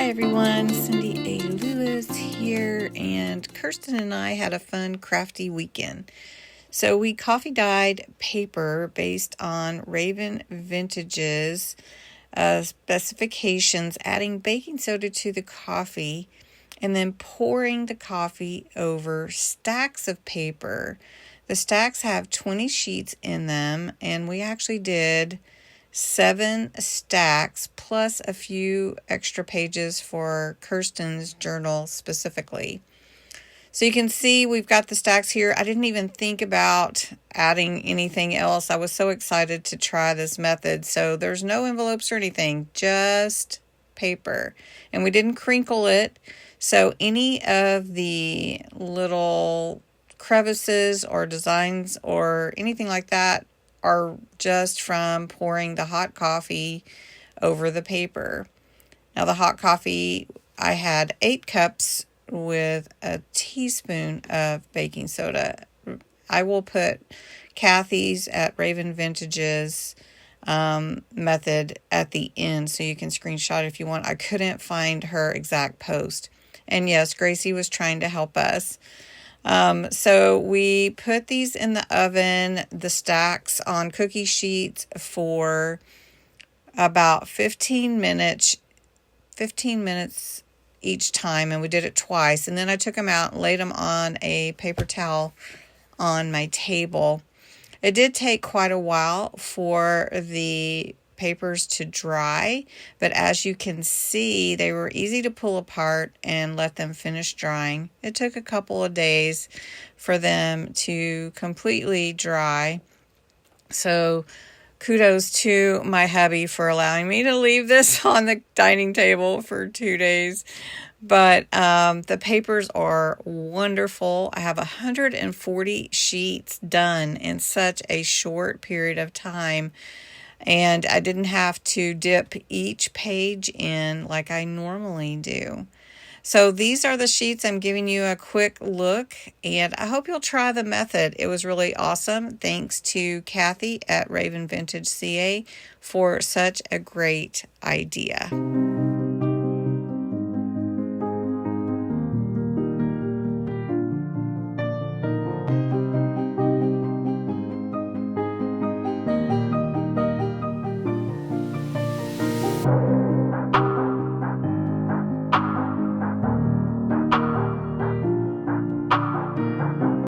Hi everyone, Cindy A. Lewis here, and Kirsten and I had a fun crafty weekend. So we coffee dyed paper based on Raven Vintage's specifications, adding baking soda to the coffee and then pouring the coffee over stacks of paper. The stacks have 20 sheets in them, and we actually did 7 stacks plus a few extra pages for Kirsten's journal specifically. So you can see we've got the stacks here. I didn't even think about adding anything else. I was so excited to try this method. So there's no envelopes or anything, just paper. And we didn't crinkle it. So any of the little crevices or designs or anything like that are just from pouring the hot coffee over the paper. Now the hot coffee, I had 8 cups with a teaspoon of baking soda. I will put Kathy's at Raven Vintage's method at the end so you can screenshot if you want. I couldn't find her exact post. And yes, Gracie was trying to help us. So we put these in the oven, the stacks on cookie sheets for about 15 minutes each time, and we did it twice. And then I took them out and laid them on a paper towel on my table. It did take quite a while for the papers to dry, but as you can see, they were easy to pull apart and let them finish drying. It took a couple of days for them to completely dry. So kudos to my hubby for allowing me to leave this on the dining table for 2 days. But the papers are wonderful. I have 140 sheets done in such a short period of time. And I didn't have to dip each page in like I normally do. So these are the sheets. I'm giving you a quick look, and I hope you'll try the method. It was really awesome. Thanks to Kathy at Raven Vintage CA for such a great idea.